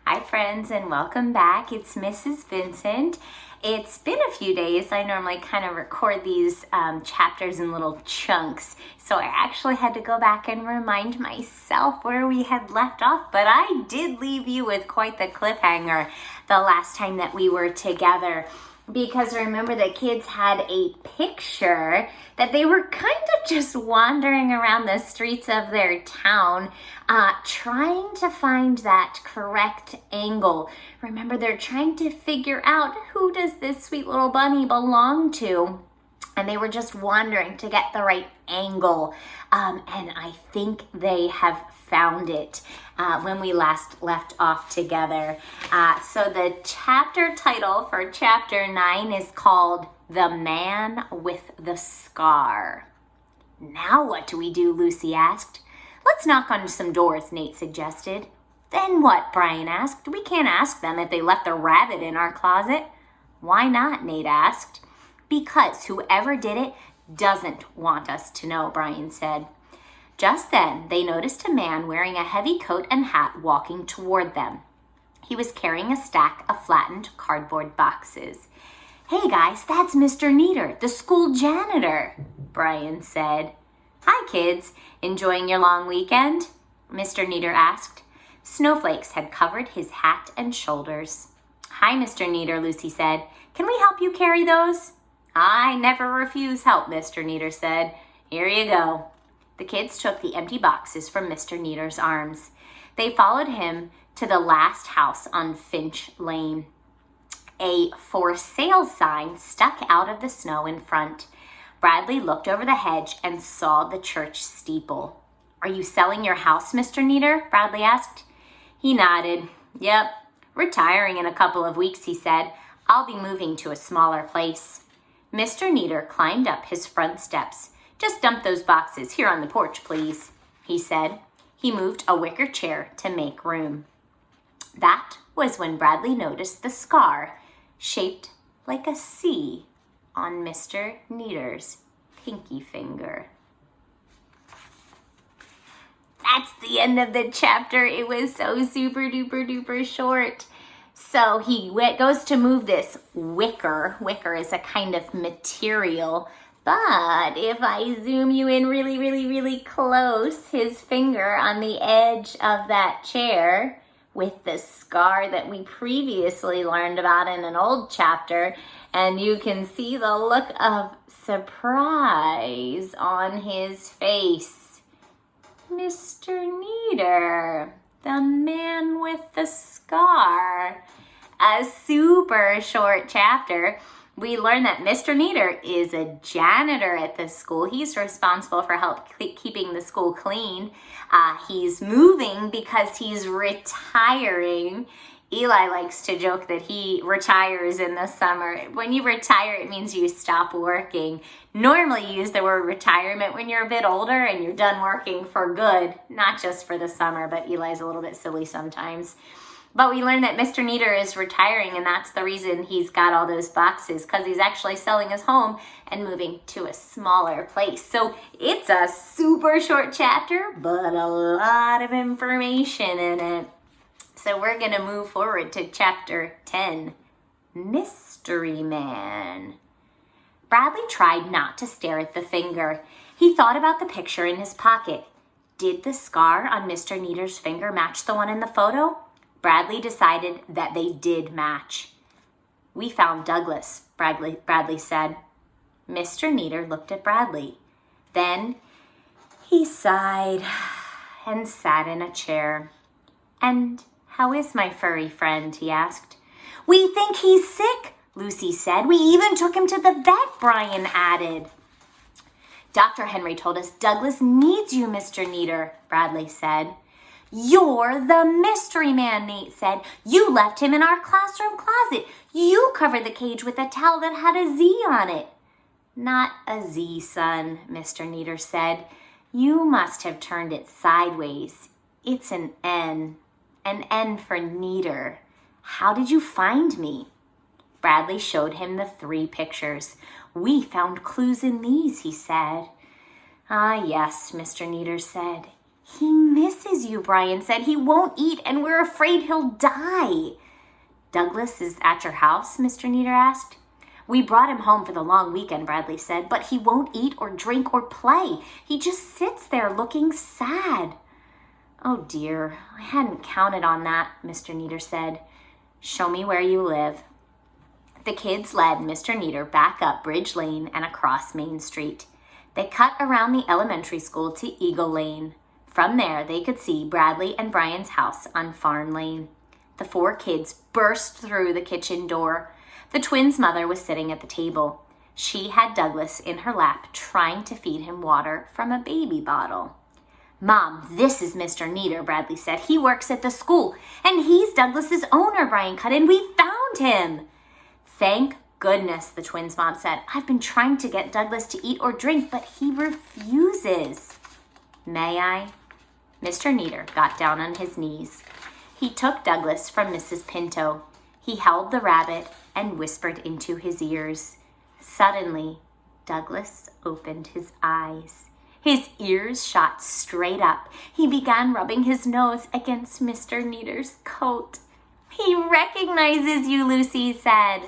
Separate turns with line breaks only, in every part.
Hi friends, and welcome back. It's Mrs. Vincent. It's been a few days. I normally kind of record these chapters in little chunks, so I actually had to go back and remind myself where we had left off, but I did leave you with quite the cliffhanger the last time that we were together. Because remember, the kids had a picture that they were kind of just wandering around the streets of their town, trying to find that correct angle. Remember, they're trying to figure out, who does this sweet little bunny belong to? And they were just wandering to get the right angle. And I think they have found it when we last left off together. So the chapter title for chapter 9 is called The Man with the Scar. Now what do we do? Lucy asked. Let's knock on some doors, Nate suggested. Then what? Brian asked. We can't ask them if they left a rabbit in our closet. Why not? Nate asked. Because whoever did it doesn't want us to know, Brian said. Just then, they noticed a man wearing a heavy coat and hat walking toward them. He was carrying a stack of flattened cardboard boxes. Hey guys, that's Mr. Neater, the school janitor, Brian said. Hi kids, enjoying your long weekend? Mr. Neater asked. Snowflakes had covered his hat and shoulders. Hi, Mr. Neater, Lucy said. Can we help you carry those? I never refuse help, Mr. Neater said. Here you go. The kids took the empty boxes from Mr. Neater's arms. They followed him to the last house on Finch Lane. A for sale sign stuck out of the snow in front. Bradley looked over the hedge and saw the church steeple. Are you selling your house, Mr. Neater? Bradley asked. He nodded. Yep, retiring in a couple of weeks, he said. I'll be moving to a smaller place. Mr. Neater climbed up his front steps. Just dump those boxes here on the porch, please, he said. He moved a wicker chair to make room. That was when Bradley noticed the scar, shaped like a C, on Mr. Neater's pinky finger. That's the end of the chapter. It was so super duper duper short. So he goes to move this wicker. Wicker is a kind of material. But if I zoom you in really, really, really close, his finger on the edge of that chair with the scar that we previously learned about in an old chapter, and you can see the look of surprise on his face. Mr. Neater, the man with the scar. A super short chapter. We learn that Mr. Neater is a janitor at the school. He's responsible for keeping the school clean. He's moving because he's retiring. Eli likes to joke that he retires in the summer. When you retire, it means you stop working. Normally you use the word retirement when you're a bit older and you're done working for good, not just for the summer, but Eli's a little bit silly sometimes. But we learned that Mr. Neater is retiring, and that's the reason he's got all those boxes, because he's actually selling his home and moving to a smaller place. So it's a super short chapter, but a lot of information in it. So we're going to move forward to chapter 10, Mystery Man. Bradley tried not to stare at the finger. He thought about the picture in his pocket. Did the scar on Mr. Neater's finger match the one in the photo? Bradley decided that they did match. We found Douglas, Bradley said. Mr. Neater looked at Bradley. Then he sighed and sat in a chair. And how is my furry friend? He asked. We think he's sick, Lucy said. We even took him to the vet, Brian added. Dr. Henry told us Douglas needs you, Mr. Neater, Bradley said. You're the mystery man, Nate said. You left him in our classroom closet. You covered the cage with a towel that had a Z on it. Not a Z, son, Mr. Neater said. You must have turned it sideways. It's an N for Neater. How did you find me? Bradley showed him the 3 pictures. We found clues in these, he said. Ah, yes, Mr. Neater said. He misses you, Brian said. He won't eat and we're afraid he'll die. Douglas is at your house? Mr. Nieder asked. We brought him home for the long weekend, Bradley said, but he won't eat or drink or play. He just sits there looking sad. Oh dear, I hadn't counted on that, Mr. Nieder said. Show me where you live. The kids led Mr. Nieder back up Bridge Lane and across Main Street. They cut around the elementary school to Eagle Lane. From there, they could see Bradley and Brian's house on Farm Lane. The 4 kids burst through the kitchen door. The twins' mother was sitting at the table. She had Douglas in her lap, trying to feed him water from a baby bottle. Mom, this is Mr. Nieder, Bradley said. He works at the school, and he's Douglas's owner, Brian cut in. We found him. Thank goodness, the twins' mom said. I've been trying to get Douglas to eat or drink, but he refuses. May I? Mr. Nieder got down on his knees. He took Douglas from Mrs. Pinto. He held the rabbit and whispered into his ears. Suddenly, Douglas opened his eyes. His ears shot straight up. He began rubbing his nose against Mr. Nieder's coat. He recognizes you, Lucy said.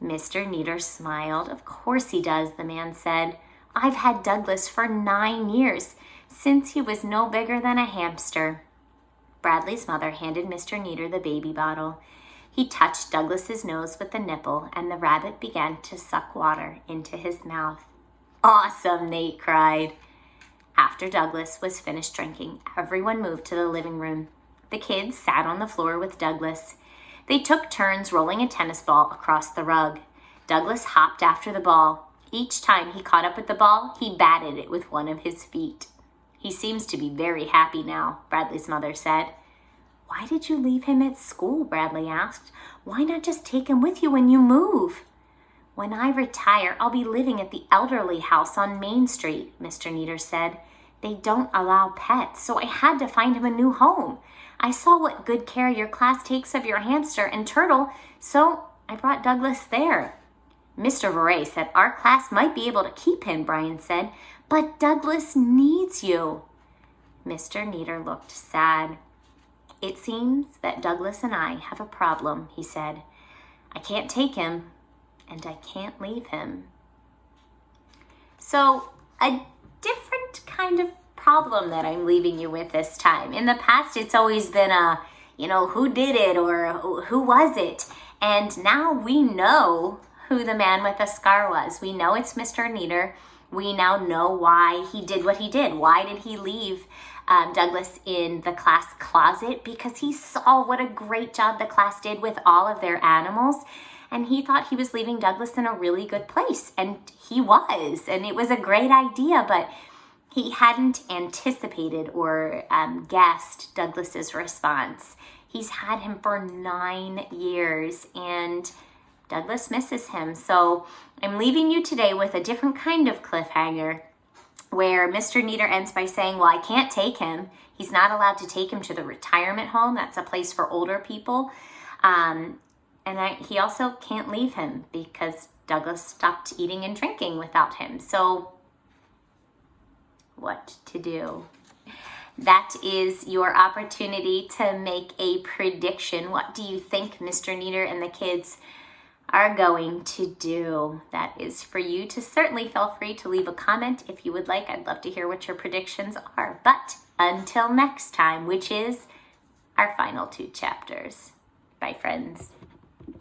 Mr. Nieder smiled. Of course he does, the man said. I've had Douglas for 9 years, since he was no bigger than a hamster. Bradley's mother handed Mr. Nieder the baby bottle. He touched Douglas's nose with the nipple, and the rabbit began to suck water into his mouth. Awesome, Nate cried. After Douglas was finished drinking, everyone moved to the living room. The kids sat on the floor with Douglas. They took turns rolling a tennis ball across the rug. Douglas hopped after the ball. Each time he caught up with the ball, he batted it with one of his feet. He seems to be very happy now, Bradley's mother said. Why did you leave him at school? Bradley asked. Why not just take him with you when you move? When I retire, I'll be living at the elderly house on Main Street, Mr. Nieder said. They don't allow pets, so I had to find him a new home. I saw what good care your class takes of your hamster and turtle, so I brought Douglas there. Mr. Voray said our class might be able to keep him, Brian said, but Douglas needs you. Mr. Nieder looked sad. It seems that Douglas and I have a problem, he said. I can't take him, and I can't leave him. So, a different kind of problem that I'm leaving you with this time. In the past, it's always been who did it or who was it? And now we know who the man with the scar was. We know it's Mr. Nieder. We now know why he did what he did. Why did he leave Douglas in the class closet? Because he saw what a great job the class did with all of their animals. And he thought he was leaving Douglas in a really good place. And he was. And it was a great idea, but he hadn't anticipated or guessed Douglas's response. He's had him for 9 years, and Douglas misses him. So I'm leaving you today with a different kind of cliffhanger, where Mr. Nieder ends by saying, well, I can't take him. He's not allowed to take him to the retirement home. That's a place for older people. He also can't leave him because Douglas stopped eating and drinking without him. So what to do? That is your opportunity to make a prediction. What do you think Mr. Nieder and the kids are going to do? That is for you to certainly feel free to leave a comment if you would like. I'd love to hear what your predictions are. But until next time, which is our final 2 chapters. Bye, friends.